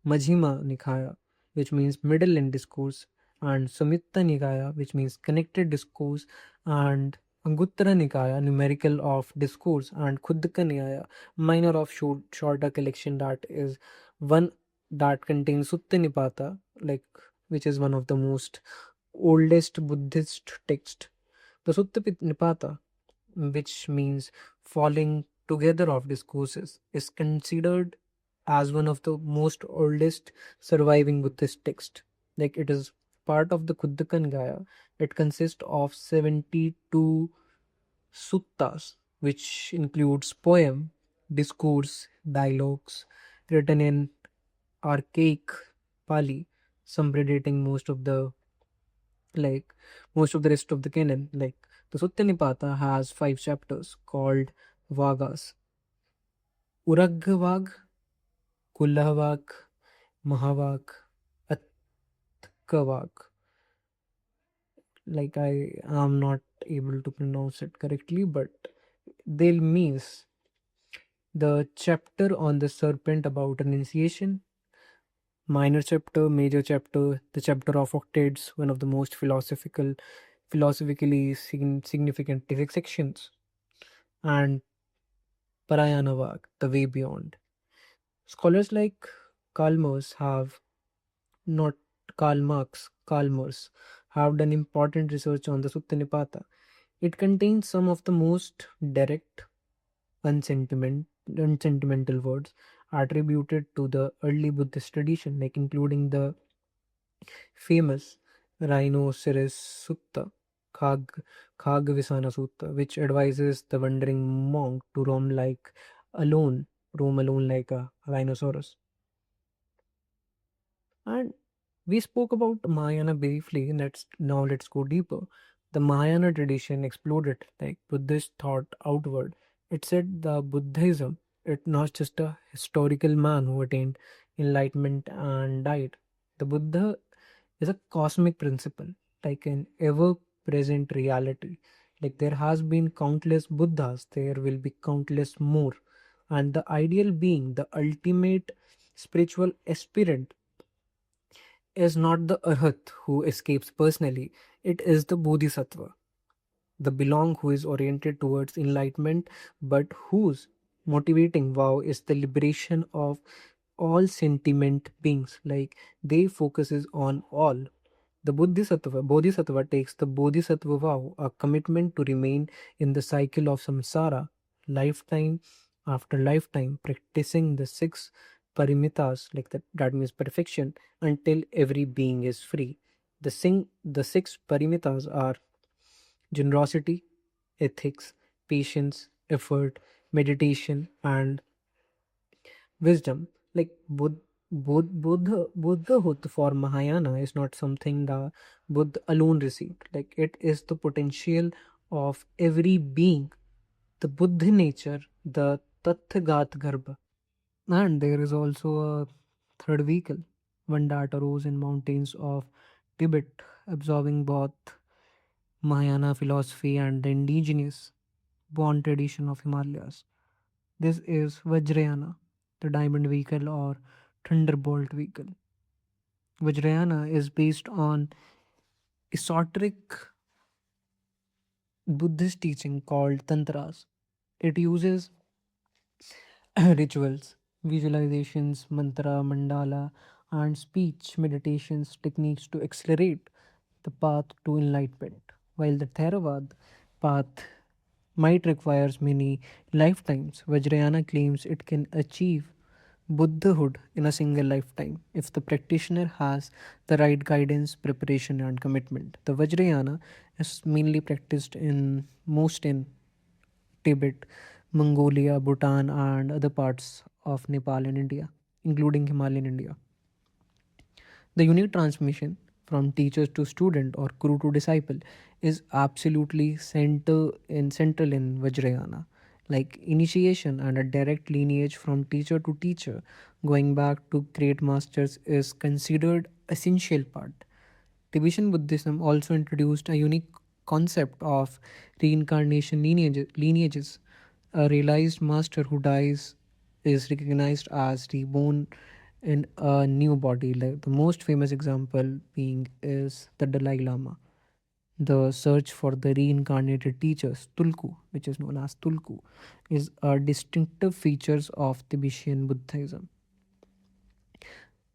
Majjhima Nikaya, which means middle and discourse; and Sumita Nikaya, which means connected discourse; and Anguttara Nikaya, numerical of discourse, and Khuddaka Nikaya, minor of shorter collection that is one that contains Sutta Nipata, like which is one of the most oldest Buddhist text. The Nipata, which means falling together of discourses, is considered as one of the most oldest surviving Buddhist text. Like it is part of the Khuddaka Nikaya. It consists of 72 suttas, which includes poem, discourse, dialogues written in archaic Pali, some predating like most of the rest of the canon. Like the Sutta Nipata has five chapters called Vagas: Uragvag, Kulavag, Mahavag, Atkavag. Like I am not able to pronounce it correctly, but they means the chapter on the serpent about initiation, minor chapter, major chapter, the chapter of octades, one of the most philosophically significant sections, and Parayanavag, the way beyond. Scholars like Kalmers have not Karl Marx, Kalmers have done important research on the Sutta Nipata. It contains some of the most direct, unsentimental words attributed to the early Buddhist tradition, like including the famous Rhinoceros Sutta, Khag, Khagvisana Sutta, which advises the wandering monk to roam alone like a rhinoceros. And we spoke about Mahayana briefly. Let's go deeper. The Mahayana tradition exploded like Buddhist thought outward. It said the Buddhism, it's not just a historical man who attained enlightenment and died. The Buddha is a cosmic principle, like an ever-present reality. Like there has been countless Buddhas, there will be countless more. And the ideal being, the ultimate spiritual aspirant, is not the arhat who escapes personally, it is the bodhisattva, the belong who is oriented towards enlightenment, but whose motivating vow is the liberation of all sentient beings. Like they focuses on all. The Bodhisattva takes the Bodhisattva vow, a commitment to remain in the cycle of samsara, lifetime after lifetime, practicing the six parimitas, like that means perfection, until every being is free. The six parimitas are generosity, ethics, patience, effort, meditation, and wisdom. Like Buddhahood for Mahayana is not something the Buddha alone received. Like it is the potential of every being, the Buddha nature, the Tathagat Garbha. And there is also a third vehicle, one that arose in mountains of Tibet, absorbing both Mahayana philosophy and the indigenous born tradition of Himalayas. This is Vajrayana, the diamond vehicle or thunderbolt vehicle. Vajrayana is based on esoteric Buddhist teaching called Tantras. It uses rituals, visualizations, mantra, mandala, and speech meditations techniques to accelerate the path to enlightenment. While the Theravada path might require many lifetimes, Vajrayana claims it can achieve Buddhahood in a single lifetime if the practitioner has the right guidance, preparation, and commitment. The Vajrayana is mainly practiced in Tibet, Mongolia, Bhutan, and other parts of Nepal and India, including Himalayan India. The unique transmission from teacher to student or guru to disciple is absolutely central in Vajrayana. Like initiation and a direct lineage from teacher to teacher, going back to great masters is considered essential part. Tibetan Buddhism also introduced a unique concept of reincarnation lineages. A realized master who dies is recognized as reborn in a new body. Like the most famous example being is the Dalai Lama. The search for the reincarnated teachers, Tulku, which is known as Tulku, is a distinctive features of Tibetan Buddhism.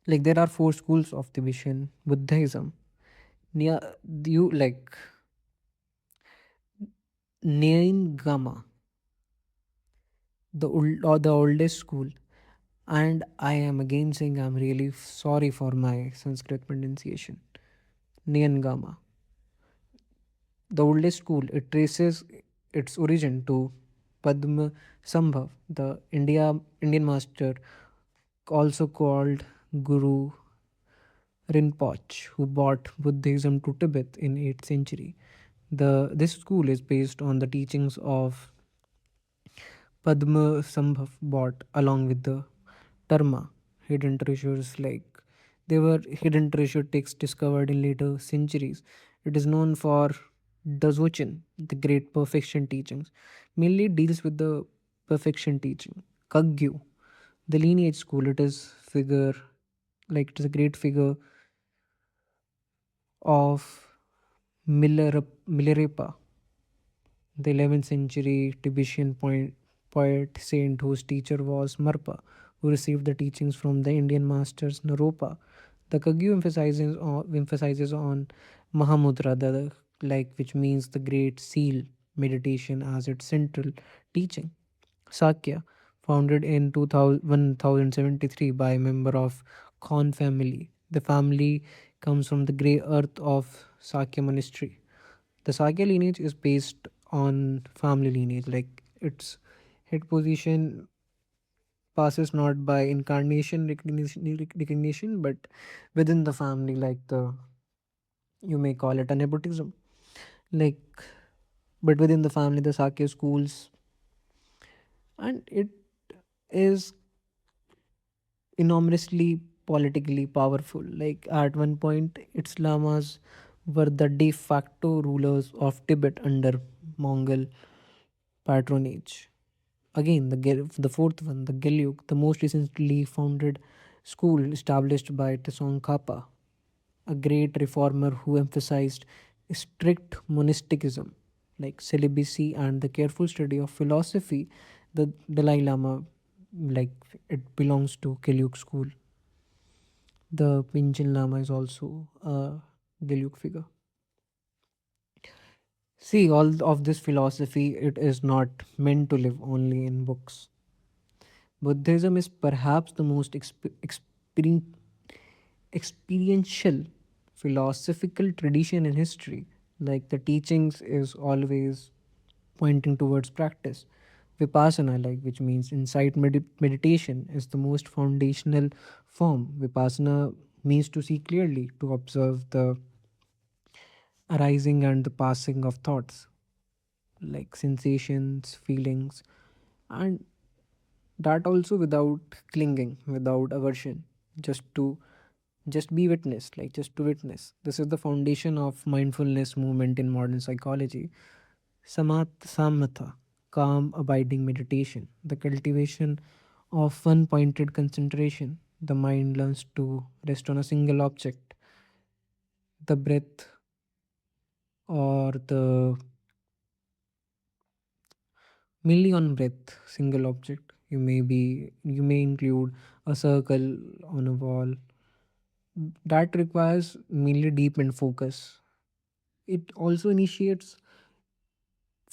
Like there are four schools of Tibetan Buddhism. Nia, you like Nyain Gama, the oldest school, and I am again saying I'm really sorry for my Sanskrit pronunciation. Nyain Gama, the oldest school, it traces its origin to Padma Sambhav, the Indian master, also called Guru Rinpoche, who brought Buddhism to Tibet in 8th century. This school is based on the teachings of Padma Sambhav bought along with the Dharma, hidden treasures like they were hidden treasure texts discovered in later centuries. It is known for Dzogchen, the great perfection teachings, mainly deals with the perfection teaching. Kagyu, the lineage school, it is figure it is a great figure of Milarepa, the 11th century Tibetan poet saint whose teacher was Marpa, who received the teachings from the Indian masters Naropa. The Kagyu emphasizes on Mahamudra, which means the great seal meditation as its central teaching. Sakya, founded in 1073 by a member of Khan family. The family comes from the grey earth of Sakya monastery. The Sakya lineage is based on family lineage, like its head position passes not by incarnation recognition, but within the family, like the you may call it a nepotism. Like, but within the family, the Sakya schools, and it is enormously politically powerful. Like at one point, its lamas were the de facto rulers of Tibet under Mongol patronage. Again, the fourth one, the Gelug, the most recently founded school established by Tsongkhapa, a great reformer who emphasized strict monasticism, like celibacy and the careful study of philosophy. The Dalai Lama, like it belongs to Gelug school. The Pinchen Lama is also a Gelug figure. See, all of this philosophy, it is not meant to live only in books. Buddhism is perhaps the most experiential philosophical tradition in history. Like the teachings is always pointing towards practice. Vipassana, like which means insight meditation, is the most foundational form. Vipassana means to see clearly, to observe the arising and the passing of thoughts, like sensations, feelings, and that also without clinging, without aversion, just to just be witness, like just to witness. This is the foundation of mindfulness movement in modern psychology. Samatha, calm abiding meditation, the cultivation of one pointed concentration. The mind learns to rest on a single object, the breath, or the million breath single object. You may include a circle on a wall. That requires mainly deep and focus. It also initiates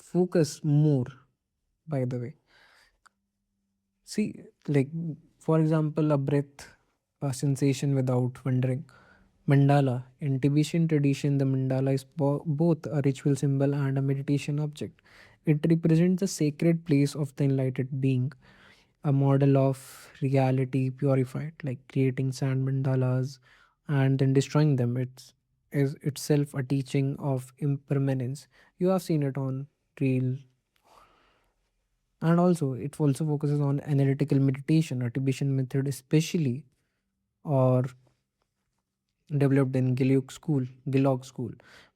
focus more, by the way. See, like for example, a breath, a sensation without wandering. Mandala. In Tibetan tradition, the mandala is both a ritual symbol and a meditation object. It represents the sacred place of the enlightened being, a model of reality purified, like creating sand mandalas and then destroying them. It's is itself a teaching of impermanence. You have seen it on reel, and also it also focuses on analytical meditation, a Tibetan method, especially or developed in Gilog school,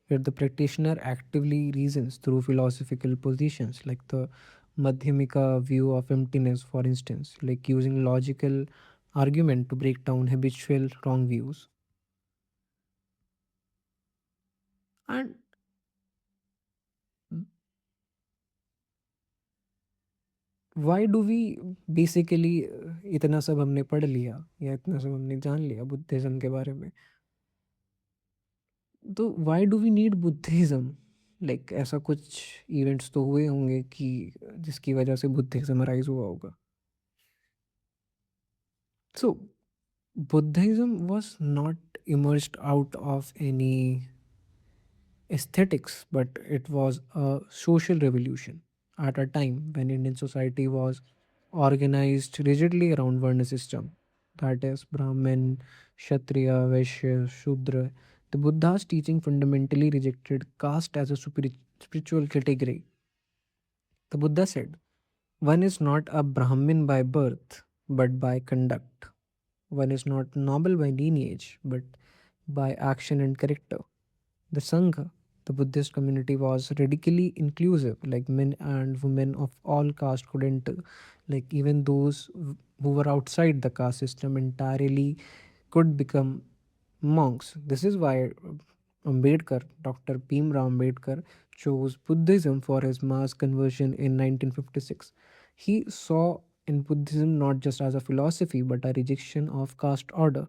where the practitioner actively reasons through philosophical positions, like the Madhyamika view of emptiness, for instance, like using logical argument to break down habitual wrong views. And why do we basically इतना सब हमने पढ़ लिया या इतना सब हमने जान लिया बुद्धिज़्म के बारे में, तो why do we need Buddhism? Like ऐसा कुछ इवेंट्स तो हुए होंगे कि जिसकी वजह से बुद्धिज़्म राइज हुआ होगा। सो Buddhism was not emerged out of any aesthetics, but it was a social revolution at a time when Indian society was organized rigidly around Varna system, that is Brahmin, Kshatriya, Vaishya, Shudra. The Buddha's teaching fundamentally rejected caste as a spiritual category. The Buddha said, one is not a Brahmin by birth, but by conduct. One is not noble by lineage, but by action and character. The Sangha, the Buddhist community, was radically inclusive, like men and women of all caste could enter. Like even those who were outside the caste system entirely could become monks. This is why Ambedkar, Dr. Bhimrao Ambedkar, chose Buddhism for his mass conversion in 1956. He saw in Buddhism not just as a philosophy but a rejection of caste order,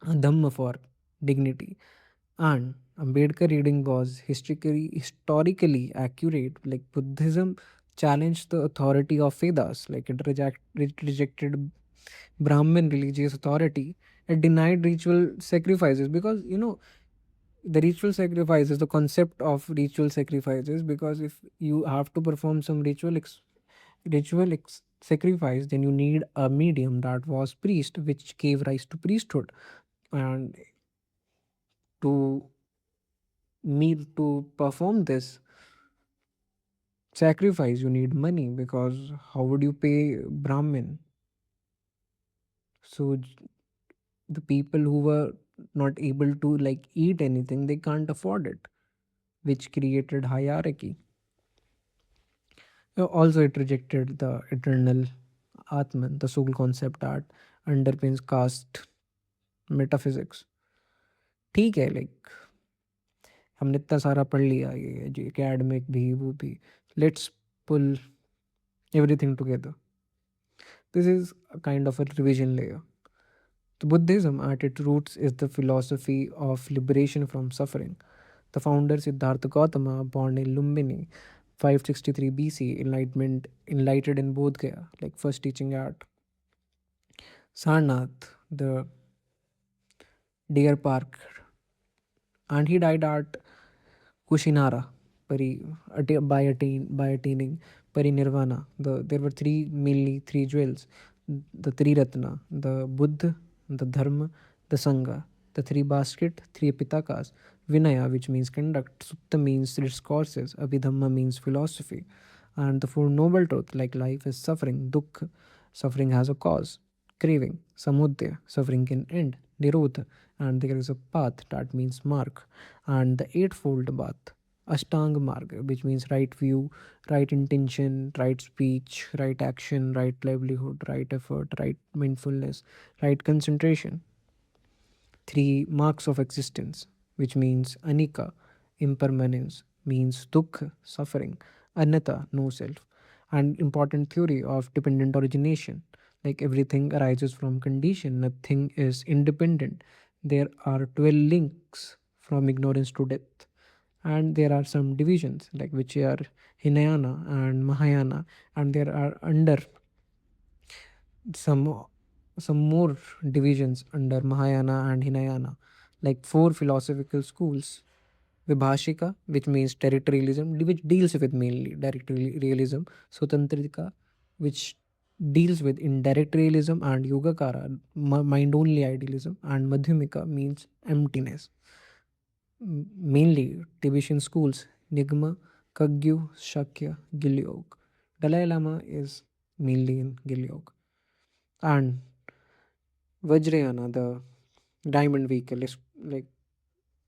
a dhamma for dignity. And Ambedkar reading was historically accurate. Like Buddhism challenged the authority of Vedas, like it rejected Brahmin religious authority. It denied ritual sacrifices because the ritual sacrifices, the concept of ritual sacrifices, because if you have to perform some sacrifice, then you need a medium that was priest, which gave rise to priesthood. And to to perform this sacrifice, you need money because how would you pay Brahmin? So the people who were not able to like eat anything, they can't afford it, which created hierarchy. Also, it rejected the eternal Atman, the soul concept that underpins caste metaphysics. ठीक है, like हमने इतना सारा पढ़ लिया, ये जो academic भी वो भी. Let's pull everything together. This is a kind of a revision layer. The Buddhism at its roots is the philosophy of liberation from suffering. The founder Siddhartha Gautama, born in Lumbini, 563 BC, enlightened in Bodh Gaya, like first teaching at Sarnath, the deer park, and he died at Kushinara by attaining parinirvana. There were mainly three jewels: the Triratna, the Buddha, the Dharma, the Sangha. The three basket, three pitakas. Vinaya, which means conduct. Sutta means discourses. Abhidhamma means philosophy. And the four noble truths, like life is suffering. Dukkha, suffering has a cause. Craving. Samudaya, suffering can end. Nirodha, and there is a path, that means mark. And the eightfold path, Ashtanga Marga, which means right view, right intention, right speech, right action, right livelihood, right effort, right mindfulness, right concentration. Three marks of existence, which means anika, impermanence, means dukkha, suffering, anatta, no self, and important theory of dependent origination. Like everything arises from condition, nothing is independent. There are 12 links from ignorance to death. And there are some divisions, like which are Hinayana and Mahayana, and there are under some some more divisions under Mahayana and Hinayana, like four philosophical schools. Vibhashika, which means territorialism, which deals with mainly direct realism. Sutantrika, which deals with indirect realism, and Yogacara, mind only idealism, and Madhyamika means emptiness. Mainly Tibetan schools, Nigma, Kagyu, Shakya, Gilyog. Dalai Lama is mainly in Gilyog. And Vajrayana, the diamond vehicle, is like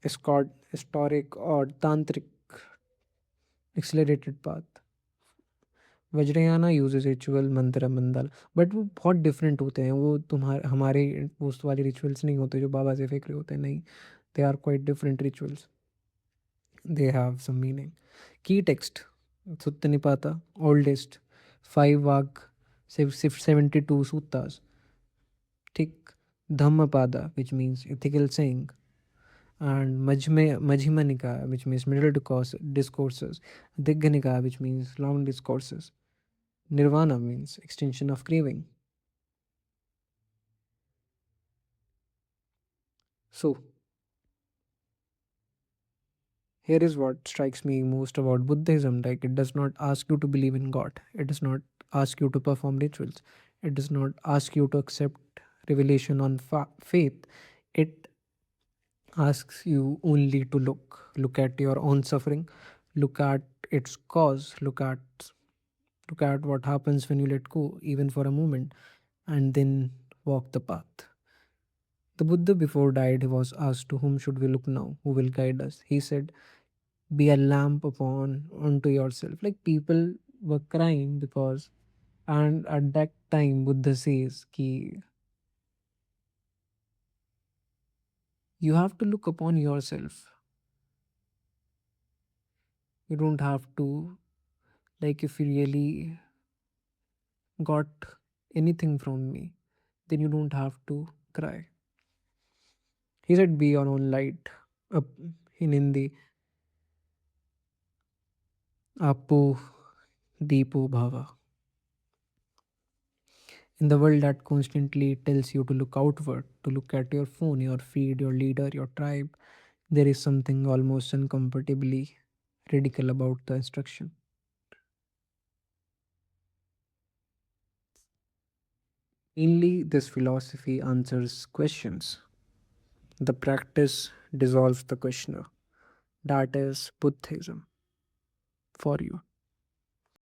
escort, historic or tantric accelerated path. Vajrayana uses ritual mantra mandala, but वो बहुत different होते हैं. वो तुम्हारे हमारे उस वाले rituals नहीं होते जो बाबा से फेंक रहे होते हैं, नहीं. They are quite different rituals. They have some meaning. Key text, Sutta Nipata, oldest, 5 Vag, 72 suttas, thick Dhammapada, which means ethical saying, and Majjhima Nikaya, which means middle discourses, Digha Nikaya, which means long discourses, Nirvana means extinction of craving. So, here is what strikes me most about Buddhism. Like, it does not ask you to believe in God, it does not ask you to perform rituals, it does not ask you to accept revelation on faith. It asks you only to look at your own suffering, look at its cause, look at what happens when you let go, even for a moment, and then walk the path. The Buddha before died was asked, to whom should we look now? Who will guide us? He said, be a lamp upon unto yourself. Like, people were crying because, and at that time Buddha says ki you have to look upon yourself. You don't have to, like, if you really got anything from me, then you don't have to cry. He said, be your own light. Up in Hindi, Apo Deepo Bhava. In the world that constantly tells you to look outward, to look at your phone, your feed, your leader, your tribe, there is something almost uncomfortably radical about the instruction. Mainly, this philosophy answers questions. The practice dissolves the questioner. That is Buddhism for you.